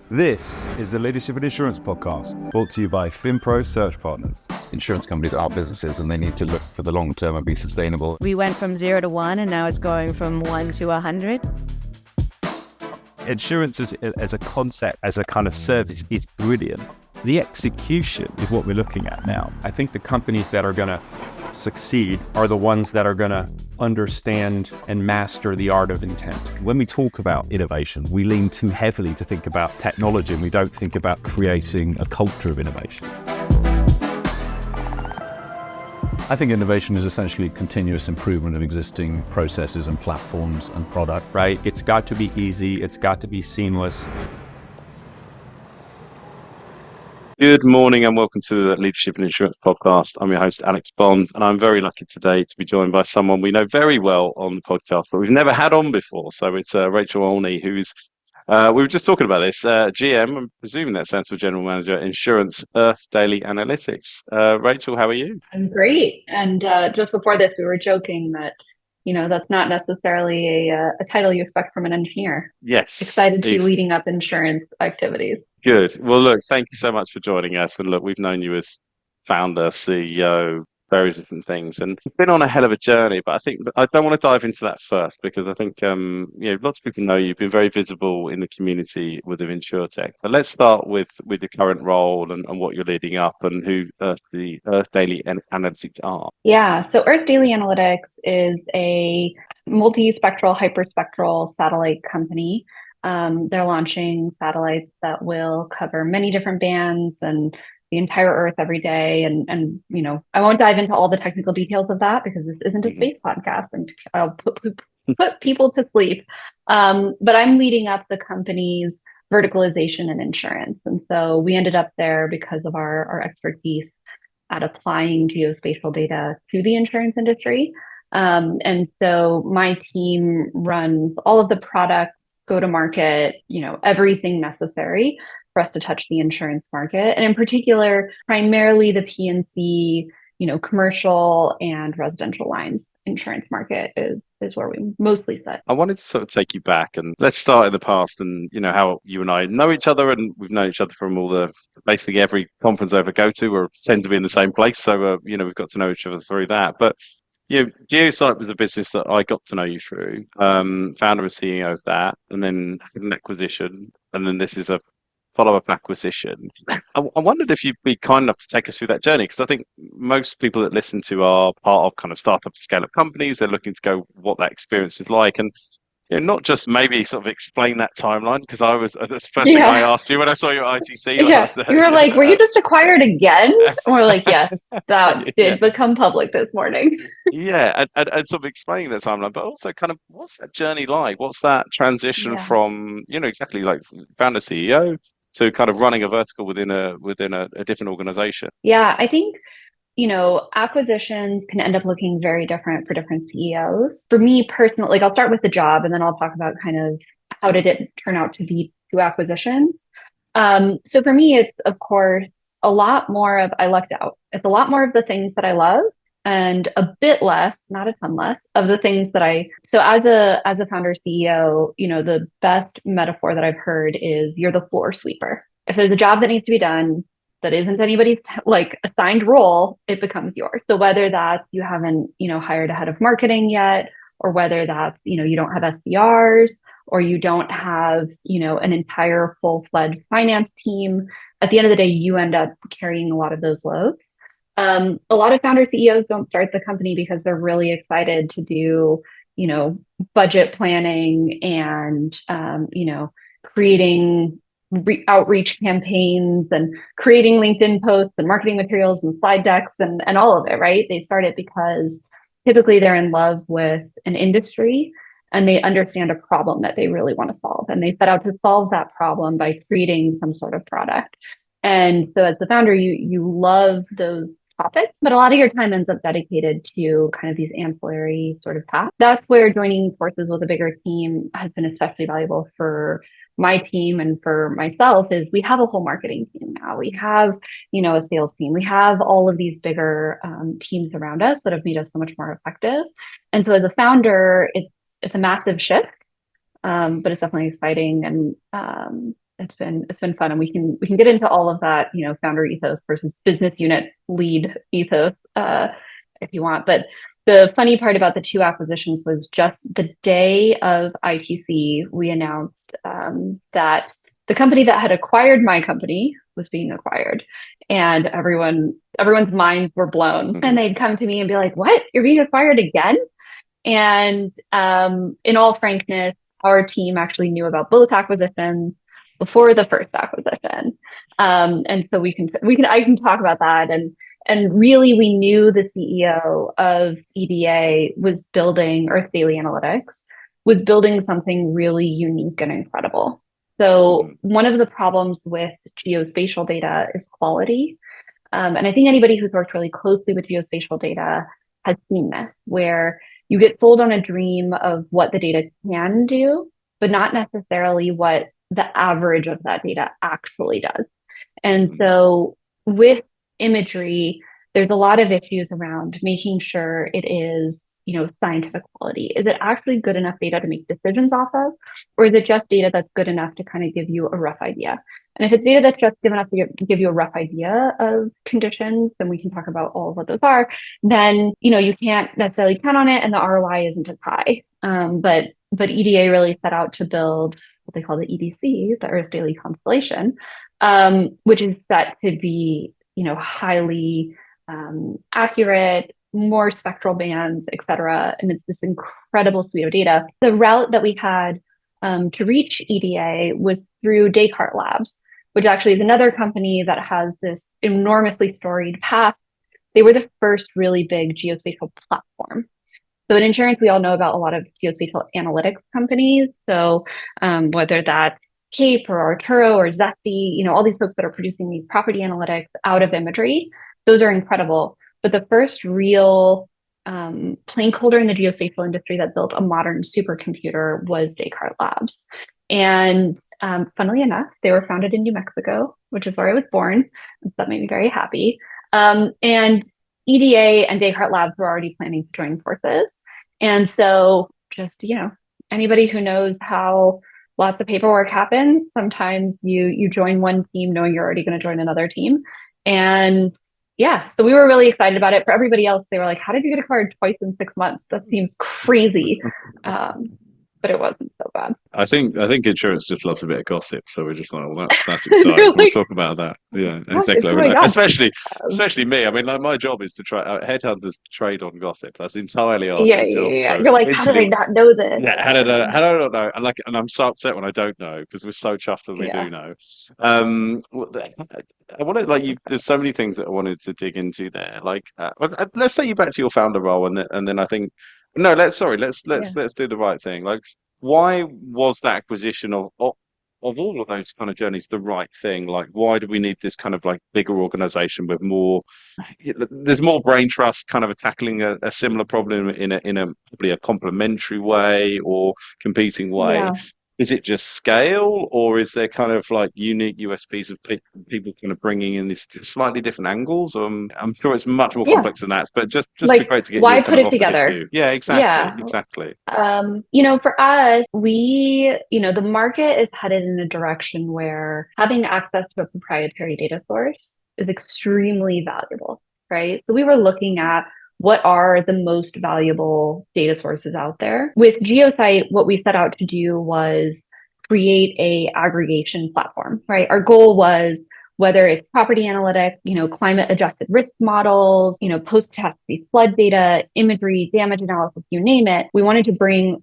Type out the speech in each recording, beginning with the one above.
This is the Leadership in Insurance podcast, brought to you by FinPro Search Partners. Insurance companies are businesses and they need to look for the long term and be sustainable. We went from 0 to 1 and now it's going from 1 to 100. Insurance as a concept, as a kind of service, is brilliant. The execution is what we're looking at now. I think the companies that are going to succeed are the ones that are going to understand and master the art of intent. When we talk about innovation, we lean too heavily to think about technology and we don't think about creating a culture of innovation. I think innovation is essentially continuous improvement of existing processes and platforms and product. Right? It's got to be easy. It's got to be seamless. Good morning and welcome to the Leadership in Insurance podcast. I'm your host, Alex Bond, and I'm very lucky today to be joined by someone we know very well on the podcast, but we've never had on before. So it's Rachel Olney, who's, we were just talking about this, GM, I'm presuming that stands for General Manager, Insurance, EarthDaily Analytics. Rachel, how are you? I'm great. And just before this, we were joking that, that's not necessarily a title you expect from an engineer. Yes. Excited to be leading up insurance activities. Good. Well, look, thank you so much for joining us. And look, we've known you as founder, CEO, various different things, and you've been on a hell of a journey. But I think I don't want to dive into that first because I think lots of people know you've been very visible in the community within InsurTech. But let's start with your current role and what you're leading up and who the EarthDaily Analytics are. Yeah. So EarthDaily Analytics is a multispectral, hyperspectral satellite company. They're launching satellites that will cover many different bands and the entire Earth every day. And I won't dive into all the technical details of that because this isn't a space podcast and I'll put people to sleep. But I'm leading up the company's verticalization in insurance. And so we ended up there because of our expertise at applying geospatial data to the insurance industry. And so my team runs all of the products, go to market, everything necessary for us to touch the insurance market. And in particular, primarily the P&C, commercial and residential lines insurance market is where we mostly sit. I wanted to sort of take you back and let's start in the past and, how you and I know each other, and we've known each other from basically every conference I ever go to or tend to be in the same place. So, we've got to know each other through that. But Geospatial was a business that I got to know you through, founder and CEO of that, and then an acquisition, and then this is a follow-up acquisition. I wondered if you'd be kind enough to take us through that journey, because I think most people that listen to are part of kind of startup scale-up companies. They're looking to go what that experience is like, and not just maybe sort of explain that timeline, because that's the first thing I asked you when I saw your ITC. You were like, were you just acquired again? And we're like, yes, that did become public this morning. And sort of explaining that timeline, but also kind of what's that journey like? What's that transition from, exactly like founder CEO to kind of running a vertical within a different organization? Yeah, I think acquisitions can end up looking very different for different CEOs. For me personally, I'll start with the job and then I'll talk about kind of how did it turn out to be two acquisitions. So for me, it's of course a lot more of, I lucked out. It's a lot more of the things that I love and a bit less, not a ton less, of the things that so as a founder CEO, the best metaphor that I've heard is you're the floor sweeper. If there's a job that needs to be done, that isn't anybody's assigned role, it becomes yours. So whether that's you haven't, hired a head of marketing yet, or whether that's, you don't have SDRs, or you don't have, an entire full-fledged finance team, at the end of the day, you end up carrying a lot of those loads. A lot of founder CEOs don't start the company because they're really excited to do, budget planning and, creating outreach campaigns and creating LinkedIn posts and marketing materials and slide decks and all of it, right? They start it because typically they're in love with an industry and they understand a problem that they really want to solve. And they set out to solve that problem by creating some sort of product. And so as the founder, you love those topics, but a lot of your time ends up dedicated to kind of these ancillary sort of tasks. That's where joining forces with a bigger team has been especially valuable for my team and for myself. Is we have a whole marketing team now. We have, a sales team. We have all of these bigger teams around us that have made us so much more effective. And so as a founder, it's a massive shift, but it's definitely exciting. And it's been fun, and we can get into all of that, founder ethos versus business unit lead ethos, if you want. But the funny part about the two acquisitions was just the day of ITC, we announced that the company that had acquired my company was being acquired, and everyone's minds were blown. And they'd come to me and be like, "What? You're being acquired again?" And in all frankness, our team actually knew about both acquisitions before the first acquisition, and so I can talk about that. And really, we knew the CEO of EDA was building EarthDaily Analytics, was building something really unique and incredible. So one of the problems with geospatial data is quality. And I think anybody who's worked really closely with geospatial data has seen this, where you get sold on a dream of what the data can do, but not necessarily what the average of that data actually does. And so with imagery, there's a lot of issues around making sure it is, scientific quality. Is it actually good enough data to make decisions off of? Or is it just data that's good enough to kind of give you a rough idea? And if it's data that's just good enough to give you a rough idea of conditions, then we can talk about all of what those are. Then, you can't necessarily count on it, and the ROI isn't as high. But EDA really set out to build what they call the EDC, the EarthDaily Constellation, which is set to be, highly accurate, more spectral bands, et cetera. And it's this incredible suite of data. The route that we had to reach EDA was through Descartes Labs, which actually is another company that has this enormously storied past. They were the first really big geospatial platform. So in insurance, we all know about a lot of geospatial analytics companies. So whether that's Cape or Arturo or Zesty, all these folks that are producing these property analytics out of imagery, those are incredible. But the first real placeholder in the geospatial industry that built a modern supercomputer was Descartes Labs. And funnily enough, they were founded in New Mexico, which is where I was born. So that made me very happy. And EDA and Descartes Labs were already planning to join forces. And so just, anybody who knows how lots of paperwork happens, sometimes you join one team knowing you're already going to join another team. And yeah, so we were really excited about it. For everybody else, they were like, "How did you get acquired twice in 6 months? That seems crazy." But it wasn't so bad. I think insurance just loves a bit of gossip, so we're just like, well, that's exciting. We'll talk about that. Yeah, exactly. Especially me. I mean, like, my job is to try headhunters trade on gossip. That's entirely our job. Yeah. So You're like, how did I not know this? Yeah, how did I not know? And I'm so upset when I don't know, because we're so chuffed when we do know. I wanted, there's so many things that I wanted to dig into there. Let's take you back to your founder role, and then I think. No, let's do the right thing. Why was that acquisition of all of those kind of journeys the right thing? Why do we need this kind of bigger organization with more? There's more brain trust, kind of tackling a similar problem in a probably a complementary way or competing way. Yeah. Is it just scale, or is there kind of unique USPs of people kind of bringing in these slightly different angles? I'm sure it's much more complex than that, but just be great to get why put it together? Yeah, exactly. For us, the market is headed in a direction where having access to a proprietary data source is extremely valuable, right? So we were looking at what are the most valuable data sources out there. With GeoSite, what we set out to do was create a aggregation platform, right? Our goal was, whether it's property analytics, climate adjusted risk models, post-catastrophe flood data, imagery, damage analysis, you name it. We wanted to bring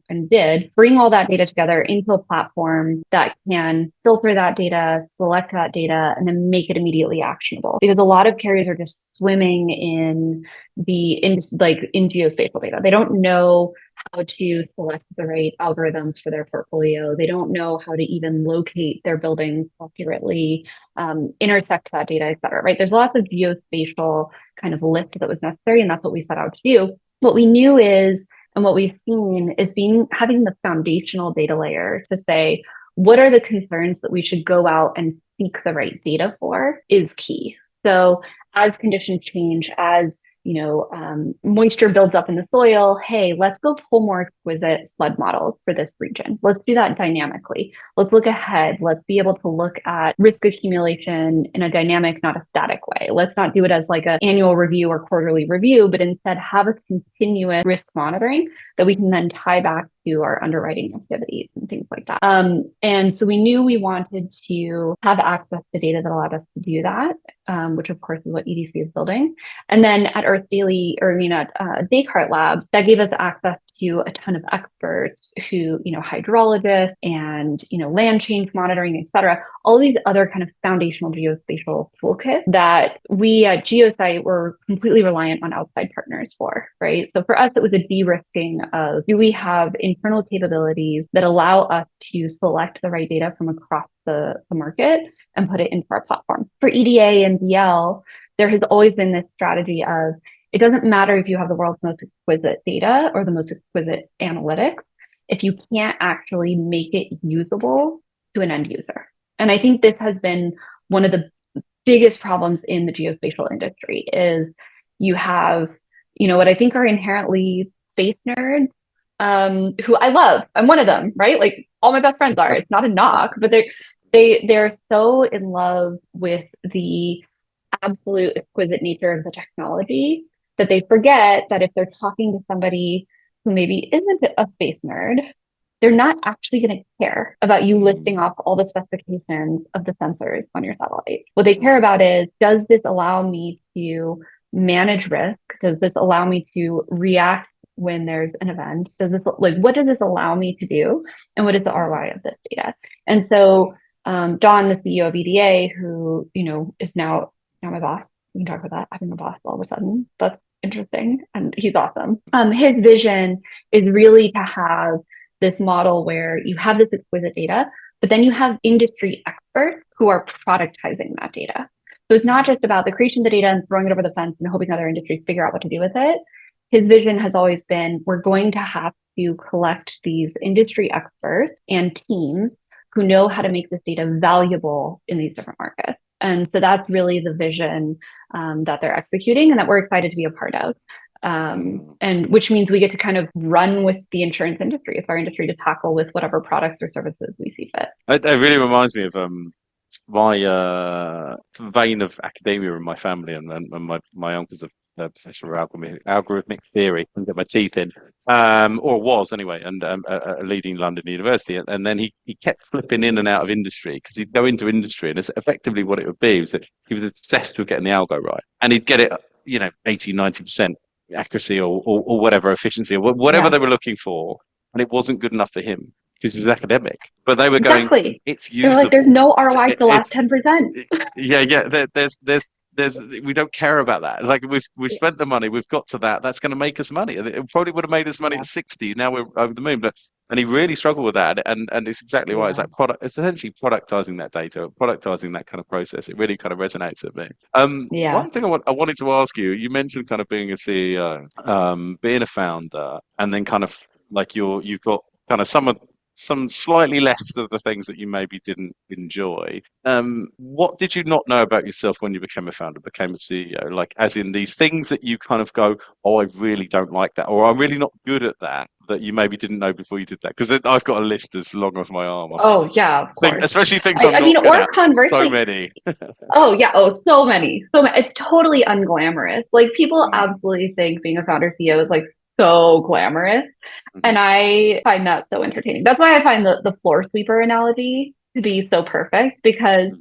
all that data together into a platform that can filter that data, select that data, and then make it immediately actionable. Because a lot of carriers are just swimming in geospatial data. They don't know how to select the right algorithms for their portfolio. They don't know how to even locate their buildings accurately, intersect that data, et cetera, right? There's lots of geospatial kind of lift that was necessary, and that's what we set out to do. What we knew is, and what we've seen is having the foundational data layer to say, what are the concerns that we should go out and seek the right data for is key. So as conditions change, as moisture builds up in the soil. Hey, let's go pull more exquisite flood models for this region. Let's do that dynamically. Let's look ahead. Let's be able to look at risk accumulation in a dynamic, not a static way. Let's not do it as like an annual review or quarterly review, but instead have a continuous risk monitoring that we can then tie back to our underwriting activities and things like that. And so we knew we wanted to have access to data that allowed us to do that, which of course is what EDC is building. And then at Descartes Labs, that gave us access to a ton of experts who, hydrologists and, land change monitoring, et cetera, all these other kind of foundational geospatial toolkits that we at Geosite were completely reliant on outside partners for, right? So for us, it was a de-risking of, do we have internal capabilities that allow us to select the right data from across the market and put it into our platform? For EDA and DL, there has always been this strategy of, it doesn't matter if you have the world's most exquisite data or the most exquisite analytics, if you can't actually make it usable to an end user. And I think this has been one of the biggest problems in the geospatial industry is you have, what I think are inherently space nerds, who I love. I'm one of them, right? Like all my best friends are. It's not a knock, but they're so in love with the absolute exquisite nature of the technology that they forget that if they're talking to somebody who maybe isn't a space nerd, they're not actually going to care about you listing off all the specifications of the sensors on your satellite. What they care about is, does this allow me to manage risk? Does this allow me to react when there's an event? What does this allow me to do? And what is the ROI of this data? And so Don, the CEO of EDA, who, is now my boss, we can talk about that, having a boss all of a sudden. That's interesting. And he's awesome. His vision is really to have this model where you have this exquisite data, but then you have industry experts who are productizing that data. So it's not just about the creation of the data and throwing it over the fence and hoping other industries figure out what to do with it. His vision has always been, we're going to have to collect these industry experts and teams who know how to make this data valuable in these different markets. And so that's really the vision that they're executing and that we're excited to be a part of. And which means we get to kind of run with the insurance industry. It's our industry to tackle with whatever products or services we see fit. It really reminds me of my vein of academia in my family, and my uncle's a professor of algorithmic theory and get my teeth in, or was anyway, and a leading London university. And then he kept flipping in and out of industry because he'd go into industry, and it's effectively what it would be was that he was obsessed with getting the algo right, and he'd get it, 80-90% accuracy or whatever efficiency or whatever they were looking for, and it wasn't good enough for him because he's academic. But they were going, it's usable. They're like, there's no ROI to the last 10%. Yeah. There's we don't care about that. Like we've spent the money, we've got to that. That's going to make us money. It probably would have made us money at 60. Now we're over the moon. And he really struggled with that. And it's exactly why it's like it's essentially productizing that data, productizing that kind of process. It really kind of resonates with me. One thing I wanted to ask you, you mentioned kind of being a CEO, being a founder, and then kind of like you've got kind of some slightly less of the things that you maybe didn't enjoy. What did you not know about yourself when you became a founder, became a CEO? Like, as in these things that you kind of go, oh, I really don't like that, or I'm really not good at that you maybe didn't know before you did that. Because I've got a list as long as my arm. Oh, yeah, of course. Especially things I'm not good at. Conversely, so many. So many. It's totally unglamorous. Like, people absolutely think being a founder CEO is like so glamorous. And I find that so entertaining. That's why I find the floor sweeper analogy to be so perfect, because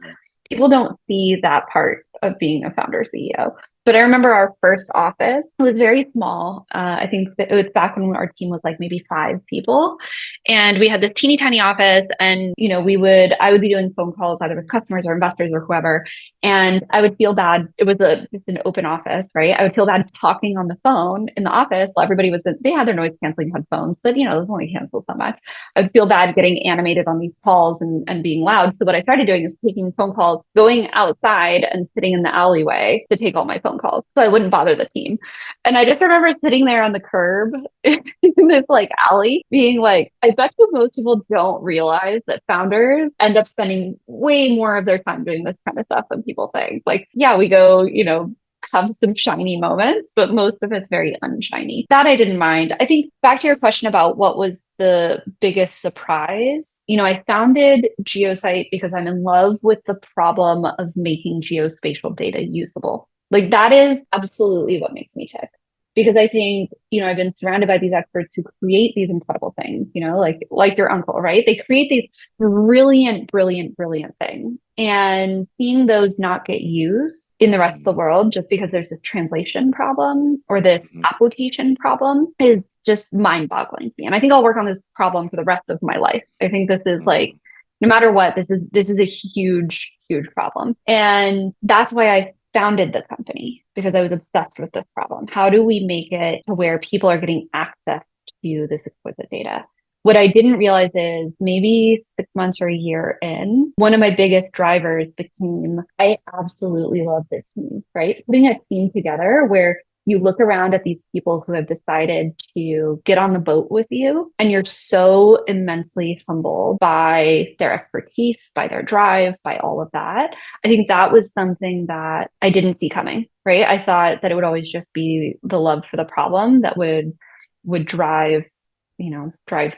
people don't see that part of being a founder CEO. But I remember our first office was very small. I think that it was back when our team was like maybe 5 people. And we had this teeny tiny office, and, I would be doing phone calls either with customers or investors or whoever. And I would feel bad. It was just an open office, right? I would feel bad talking on the phone in the office while everybody they had their noise canceling headphones, but it was only canceled so much. I would feel bad getting animated on these calls and being loud. So what I started doing is taking phone calls, going outside and sitting in the alleyway to take all my phone calls so I wouldn't bother the team. And I just remember sitting there on the curb in this like alley being like, I bet you most people don't realize that founders end up spending way more of their time doing this kind of stuff than people think. Like, yeah, we go, have some shiny moments, but most of it's very unshiny. That I didn't mind. I think back to your question about what was the biggest surprise, I founded Geosite because I'm in love with the problem of making geospatial data usable. Like that is absolutely what makes me tick. Because I think, I've been surrounded by these experts who create these incredible things, like your uncle, right? They create these brilliant, brilliant, brilliant things. And seeing those not get used in the rest of the world just because there's this translation problem or this application problem is just mind-boggling to me. And I think I'll work on this problem for the rest of my life. I think this is like, no matter what, this is a huge, huge problem. And that's why I founded the company, because I was obsessed with this problem. How do we make it to where people are getting access to this exquisite data? What I didn't realize is maybe 6 months or a year in, one of my biggest drivers became, I absolutely love this team, right? Putting a team together where you look around at these people who have decided to get on the boat with you, and you're so immensely humbled by their expertise, by their drive, by all of that. I think that was something that I didn't see coming, right? I thought that it would always just be the love for the problem that would drive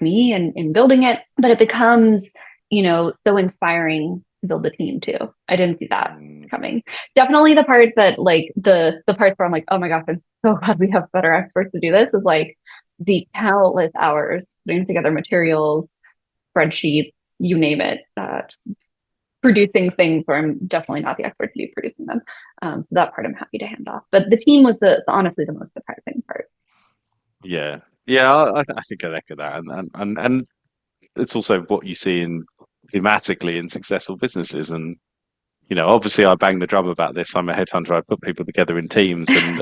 me in building it. But it becomes, so inspiring to build a team too. I didn't see that coming. Definitely the part that like the parts where I'm like, oh my gosh, I'm so glad we have better experts to do this, is like the countless hours putting together materials, spreadsheets, you name it, just producing things where I'm definitely not the expert to be producing them. So that part I'm happy to hand off. But the team was honestly the most surprising part. Yeah. Yeah, I think I echo that, and it's also what you see in thematically in successful businesses, and obviously I bang the drum about this. I'm a headhunter. I put people together in teams, and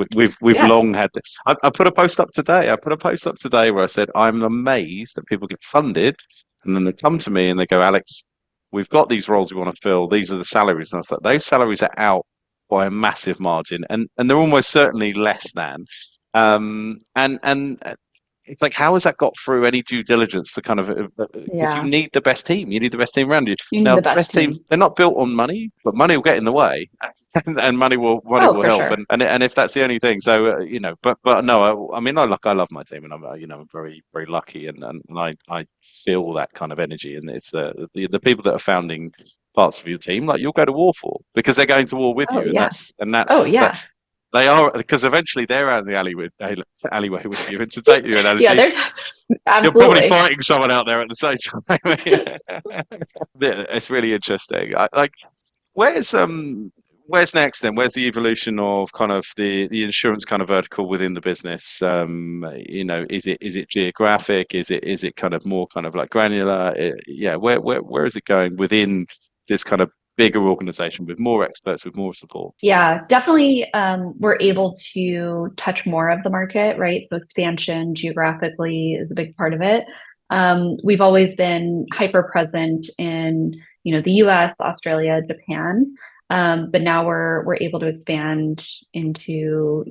we've Yeah. long had this. I put a post up today. Where I said I'm amazed that people get funded, and then they come to me and they go, Alex, we've got these roles we want to fill. These are the salaries, and I was like, those salaries are out by a massive margin, and they're almost certainly less than. And it's like, how has that got through any due diligence to kind of, because you Yeah. need the best team. You need the best team around you. You need Now, the the best best team. teams, they're not built on money, but money will get in the way, and money will Oh, for help. sure. And if that's the only thing, so but no, I mean, I love my team, and I'm I'm very very lucky, and I feel that kind of energy, and it's the people that are founding parts of your team, like you'll go to war for, because they're going to war with Oh, you, yeah. and that Oh, yeah. that they are, because eventually they're out in the alleyway with you. And to take your analogy, Yeah, there's you're probably absolutely. fighting someone out there at the same time. Yeah, it's really interesting. Like, where's where's next then? Where's the evolution of kind of the insurance kind of vertical within the business? Is it geographic? Is it kind of more kind of like granular? Yeah, where is it going within this kind of bigger organization with more experts, with more support? Yeah, definitely. We're able to touch more of the market, right? So expansion geographically is a big part of it. We've always been hyper present in, the US, Australia, Japan. But now we're able to expand into,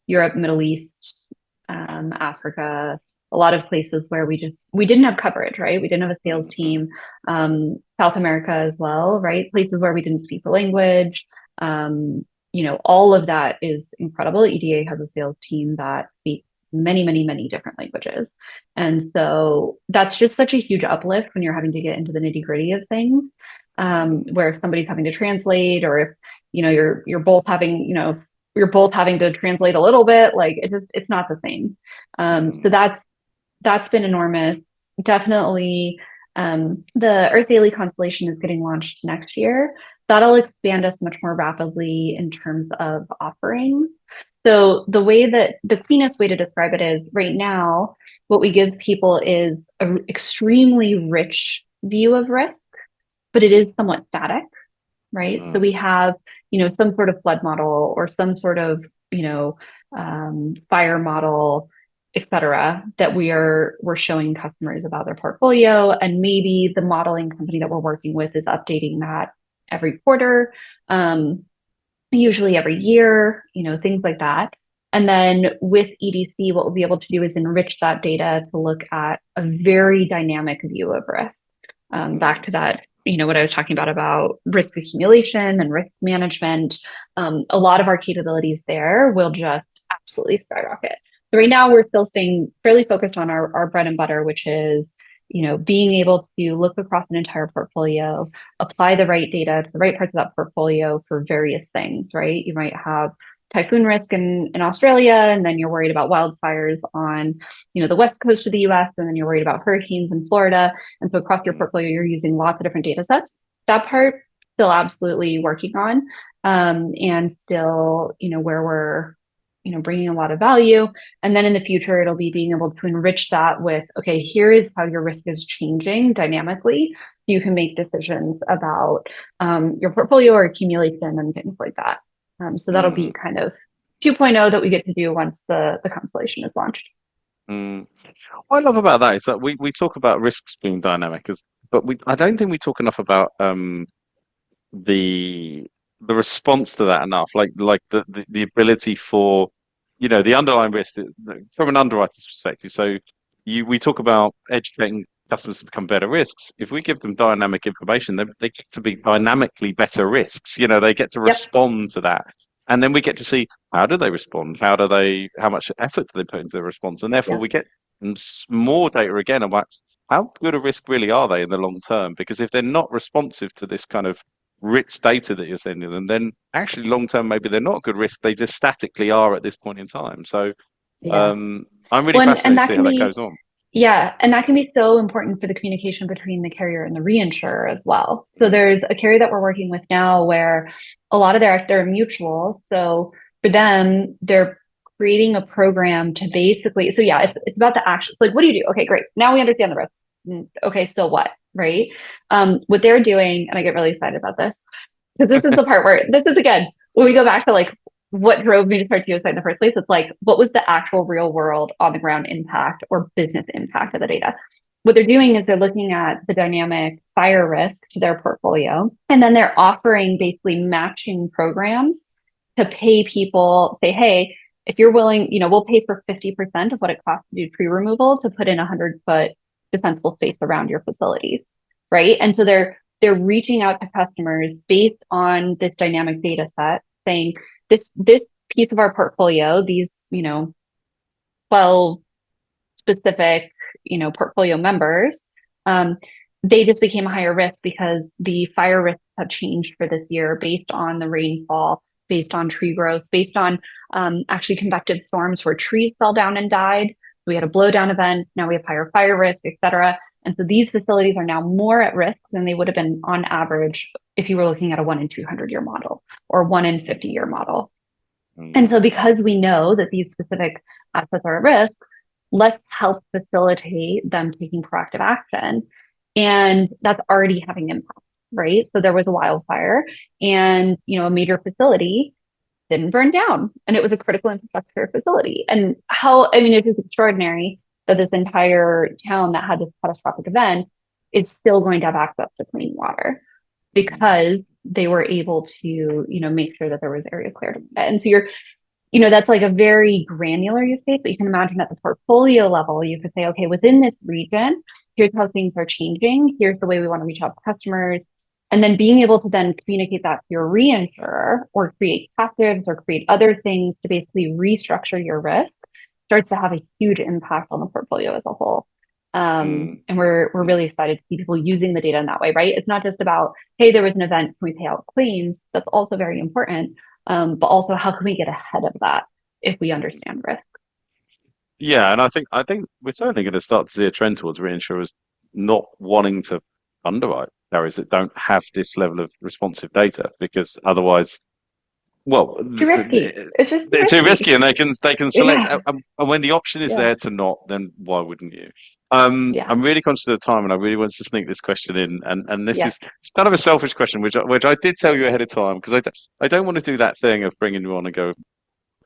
Europe, Middle East, Africa, a lot of places where we didn't have coverage, right? We didn't have a sales team. South America as well, right? Places where we didn't speak the language. All of that is incredible. EDA has a sales team that speaks many, many, many different languages. And so that's just such a huge uplift when you're having to get into the nitty-gritty of things, where if somebody's having to translate, or if, you're both having, you're both having to translate a little bit, like it's not the same. So that's been enormous. Definitely, the EarthDaily constellation is getting launched next year. That'll expand us much more rapidly in terms of offerings. So the cleanest way to describe it is, right now, what we give people is an extremely rich view of risk, but it is somewhat static, right? So we have, some sort of flood model or some sort of, fire model, et cetera, that we're showing customers about their portfolio. And maybe the modeling company that we're working with is updating that every quarter, usually every year, things like that. And then with EDC, what we'll be able to do is enrich that data to look at a very dynamic view of risk. Back to that what I was talking about risk accumulation and risk management, a lot of our capabilities there will just absolutely skyrocket. So right now we're still staying fairly focused on our bread and butter, which is, being able to look across an entire portfolio, apply the right data to the right parts of that portfolio for various things, right? You might have typhoon risk in Australia, and then you're worried about wildfires on, the west coast of the US, and then you're worried about hurricanes in Florida. And so across your portfolio, you're using lots of different data sets. That part still absolutely working on, and still, where we're, bringing a lot of value. And then in the future, it'll be being able to enrich that with, okay, here is how your risk is changing dynamically. You can make decisions about your portfolio or accumulation and things like that. So that'll be kind of 2.0 that we get to do once the constellation is launched. What I love about that is that we talk about risks being dynamic, but I don't think we talk enough about the response to that enough, like the ability for the underlying risk from an underwriter's perspective. So we talk about educating customers to become better risks. If we give them dynamic information, they get to be dynamically better risks. They get to respond to that, and then we get to see how do they respond, how much effort do they put into the response, and therefore we get more data again about how good a risk really are they in the long term. Because if they're not responsive to this kind of rich data that you're sending them, then actually long term maybe they're not a good risk. They just statically are at this point in time. So I'm really fascinated to see how that goes on. Yeah, and that can be so important for the communication between the carrier and the reinsurer as well. So there's a carrier that we're working with now where a lot of they're mutual. So for them, they're creating a program to basically, so yeah, it's about the actions. Like, what do you do? Okay, great. Now we understand the risk. Okay, so what? Right? What they're doing, and I get really excited about this, because this is the part where this is, again, when we go back to like what drove me to start Geosite in the first place, it's like, what was the actual real world on the ground impact or business impact of the data? What they're doing is they're looking at the dynamic fire risk to their portfolio, and then they're offering basically matching programs to pay people, say, hey, if you're willing, we'll pay for 50% of what it costs to do tree removal to put in a 100-foot defensible space around your facilities, right? And so they're reaching out to customers based on this dynamic data set, saying this piece of our portfolio, these 12 specific portfolio members, they just became a higher risk because the fire risks have changed for this year based on the rainfall, based on tree growth, based on actually convective storms where trees fell down and died. We had a blowdown event. Now we have higher fire risk, et cetera. And so these facilities are now more at risk than they would have been on average if you were looking at a 1 in 200 year model or 1 in 50 year model. And so because we know that these specific assets are at risk, let's help facilitate them taking proactive action. And that's already having impact, right? So there was a wildfire and, a major facility didn't burn down, and it was a critical infrastructure facility. And it is extraordinary that this entire town that had this catastrophic event is still going to have access to clean water because they were able to, make sure that there was area cleared. And so that's like a very granular use case, but you can imagine at the portfolio level, you could say, okay, within this region, here's how things are changing. Here's the way we want to reach out to customers. And then being able to then communicate that to your reinsurer or create captives or create other things to basically restructure your risk starts to have a huge impact on the portfolio as a whole. And we're really excited to see people using the data in that way, right? It's not just about, hey, there was an event, can we pay out claims? That's also very important. But also, how can we get ahead of that if we understand risk? Yeah, and I think we're certainly going to start to see a trend towards reinsurers not wanting to underwrite carriers that don't have this level of responsive data, because otherwise, too risky. It's just they're too risky, and they can select. Yeah. And when the option is there to not, then why wouldn't you? I'm really conscious of the time, and I really want to sneak this question in. And this is it's kind of a selfish question, which I did tell you ahead of time, because I don't want to do that thing of bringing you on and go,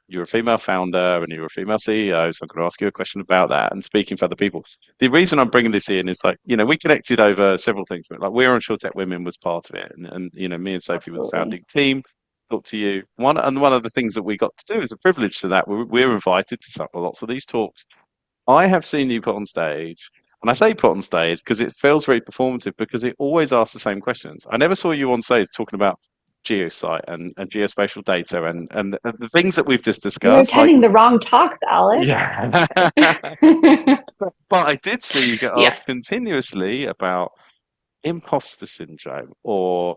you're a female founder and you're a female CEO, so I'm going to ask you a question about that and speaking for other people. The reason I'm bringing this in is we connected over several things. Like, We're on SureTech Women was part of it, and me and Sophie were the founding team. Talk to you. One of the things that we got to do is a privilege to that. We're invited to lots of these talks. I have seen you put on stage And I say put on stage because it feels very performative because it always asks the same questions. I never saw you on stage talking about geosite and geospatial data and the things that we've just You're discussed. Like, attending the wrong talks, Alex. yeah. But I did see you get Yes. asked continuously about imposter syndrome or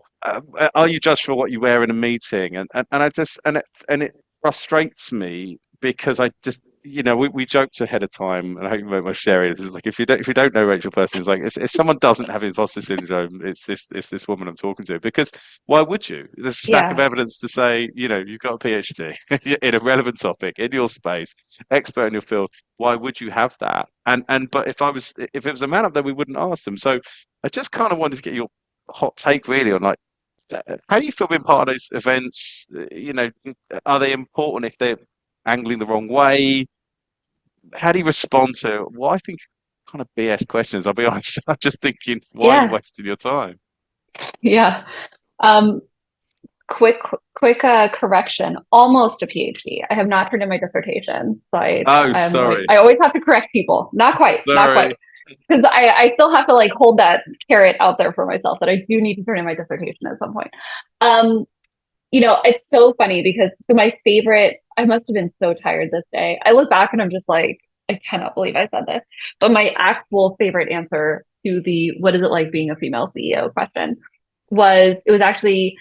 are you judged for what you wear in a meeting and I just and it frustrates me because I just we joked ahead of time and I hope you won't mind sharing this. It's like if you don't know Rachel personally, it's like if someone doesn't have imposter syndrome, it's this woman I'm talking to, because why would you? There's a stack of Yeah. evidence to say you've got a PhD in a relevant topic in your space, expert in your field. Why would you have that? But if it was a man up there, we wouldn't ask them. So I just kind of wanted to get your hot take really on like how do you feel being part of those events? Are they important if they're angling the wrong way? How do you respond to what I think kind of BS questions? I'll be honest. I'm just thinking, why are you Yeah. wasting your time? Yeah. Um, quick correction. Almost a PhD. I have not turned in my dissertation. So Oh, I'm like, sorry, I always have to correct people. Not quite, not sorry. quite. Because I still have to like hold that carrot out there for myself that I do need to turn in my dissertation at some point. Um, it's so funny because so my favorite, I must have been so tired this day. I look back and I'm just like, I cannot believe I said this. But my actual favorite answer to the what is it like being a female CEO question was it was actually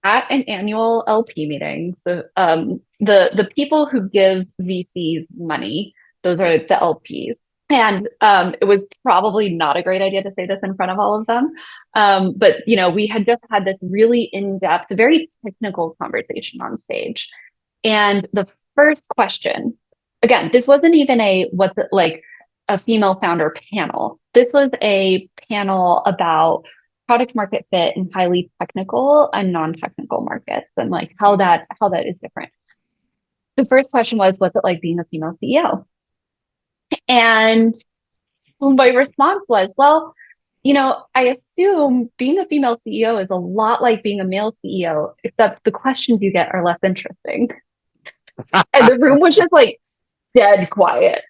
at an annual LP meeting. So the people who give VCs money, those are the LPs. And it was probably not a great idea to say this in front of all of them. But we had just had this really in-depth, very technical conversation on stage. And the first question, again, this wasn't even what's it like a female founder panel. This was a panel about product market fit in highly technical and non-technical markets and like how that is different. The first question was, what's it like being a female CEO? And my response was, well, I assume being a female CEO is a lot like being a male CEO, except the questions you get are less interesting. And the room was just like dead quiet.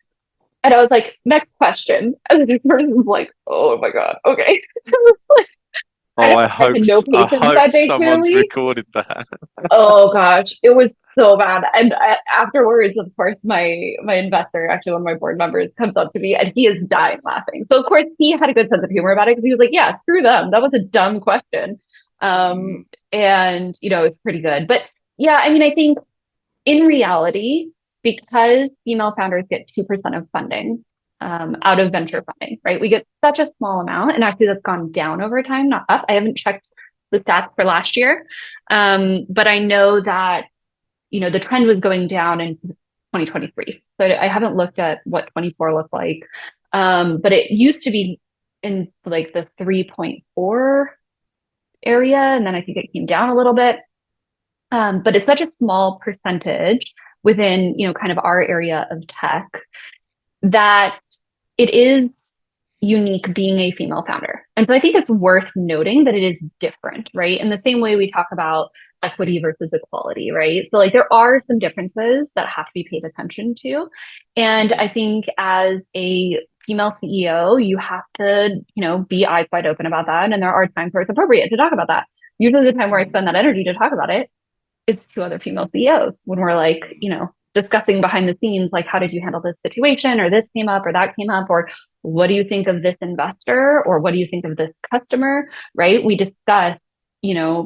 And I was like, next question. And this person was like, oh my God, okay. Oh, I I hope had no I patience hope that day, someone's clearly. recorded that. Oh gosh, it was so bad. And afterwards, of course, my investor, actually one of my board members, comes up to me and he is dying laughing. So of course he had a good sense of humor about it because he was like, "Yeah, screw them. That was a dumb question." Mm, And it's pretty good. But yeah, I mean, I think in reality, because female founders get 2% of funding out of venture funding, right? We get such a small amount, and actually that's gone down over time, not up. I haven't checked the stats for last year, but I know that the trend was going down in 2023. So I haven't looked at what 24 looked like, but it used to be in like the 3.4 area, and then I think it came down a little bit. But it's such a small percentage within kind of our area of tech that it is unique being a female founder. And so I think it's worth noting that it is different, right? In the same way we talk about equity versus equality, right? So like there are some differences that have to be paid attention to. And I think as a female CEO, you have to, be eyes wide open about that. And there are times where it's appropriate to talk about that. Usually the time where I spend that energy to talk about it is to other female CEOs when we're like, discussing behind the scenes, like, how did you handle this situation, or this came up, or that came up, or what do you think of this investor, or what do you think of this customer, right? We discuss,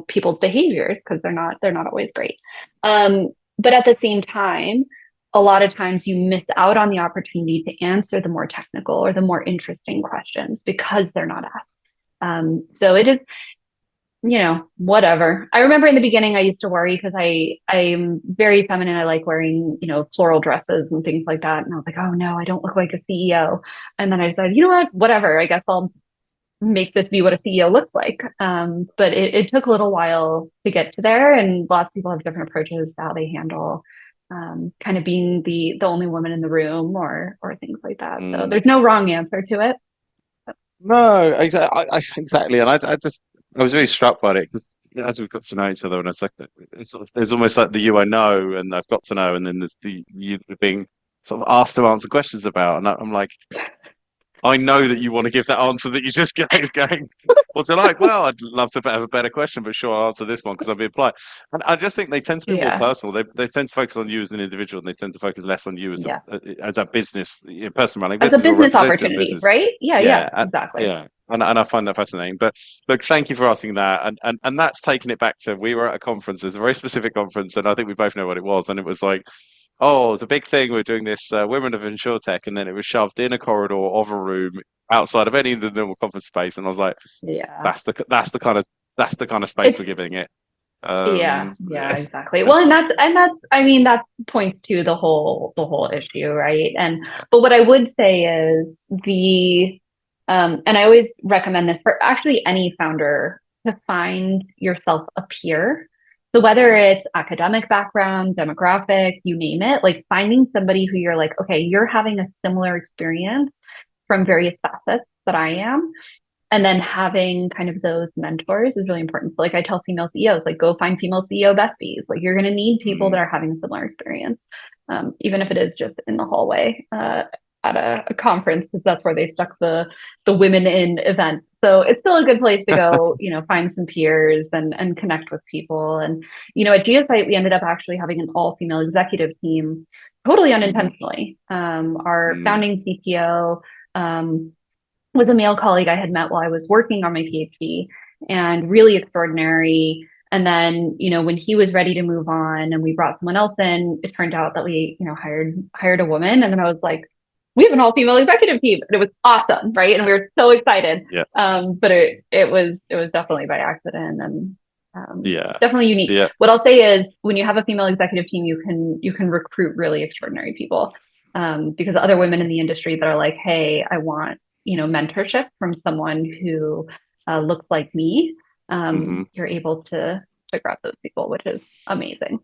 people's behaviors because they're not always great. But at the same time, a lot of times you miss out on the opportunity to answer the more technical or the more interesting questions because they're not asked. So it is, whatever. I remember in the beginning, I used to worry because I'm very feminine. I like wearing, floral dresses and things like that. And I was like, oh no, I don't look like a CEO. And then I said, you know what, whatever. I guess I'll make this be what a CEO looks like. But it took a little while to get to there. And lots of people have different approaches to how they handle kind of being the only woman in the room or things like that. So mm. there's no wrong answer to it. No, exactly. Exactly, and I was really struck by it because as we've got to know each other, and it's like there's almost like the you I know, and I've got to know, and then there's the you being sort of asked to answer questions about, and I'm like, I know that you want to give that answer that you just gave, going, what's it like? Well, I'd love to have a better question, but sure, I'll answer this one because I'm being polite. And I just think they tend to be more Yeah. personal. They tend to focus on you as an individual, and they tend to focus less on you Yeah. as a business, person running As a business or business representative of opportunity, business. right? Yeah, Yeah, exactly. yeah. And I find that fascinating. But look, thank you for asking that. And that's taken it back to, we were at a conference, there's a very specific conference, and I think we both know what it was. And it was like, oh, it's a big thing. We're doing this Women of InsurTech, and then it was shoved in a corridor of a room outside of any of the normal conference space. And I was like, Yeah. that's the kind of space It's we're giving it. yeah, Yes. exactly. Well, and that's I mean that points to the whole issue, right? But what I would say is and I always recommend this for actually any founder, to find yourself a peer. So whether it's academic background, demographic, you name it, like finding somebody who you're like, okay, you're having a similar experience from various facets that I am, and then having kind of those mentors is really important. So like I tell female CEOs, like go find female CEO besties. Like you're going to need people that are having a similar experience, even if it is just in the hallway at a conference, because that's where they stuck the women in event. So it's still a good place to go, find some peers and connect with people. And at Geosite, we ended up actually having an all female executive team, totally unintentionally. Our founding CTO. Was a male colleague I had met while I was working on my PhD, and really extraordinary. And then, when he was ready to move on and we brought someone else in, it turned out that we, hired a woman. And then I was like, we have an all female executive team. And it was awesome, right? And we were so excited. Yeah. But it was definitely by accident, and Yeah. definitely unique. Yeah. What I'll say is, when you have a female executive team, you can recruit really extraordinary people, because other women in the industry that are like, hey, I want mentorship from someone who looks like me. You're able to grab those people, which is amazing.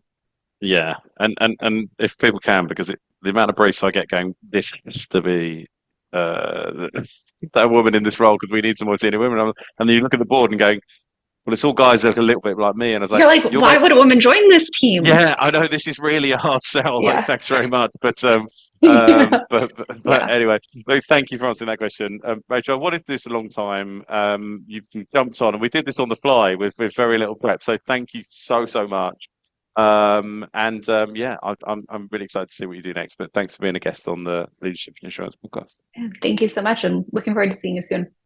Yeah, and if people can, because the amount of briefs I get going, this has to be that woman in this role because we need some more senior women. And then you look at the board and going, well, it's all guys that are a little bit like me, and I was like, You're like, why would a woman join this team? Yeah, I know this is really a hard sell. Yeah. Like, thanks very much, but Yeah. but anyway, look, thank you for answering that question, Rachel. I wanted to do this a long time. You jumped on, and we did this on the fly with very little prep. So thank you so much. Yeah, I'm really excited to see what you do next. But thanks for being a guest on the Leadership in Insurance podcast. Thank you so much, and looking forward to seeing you soon.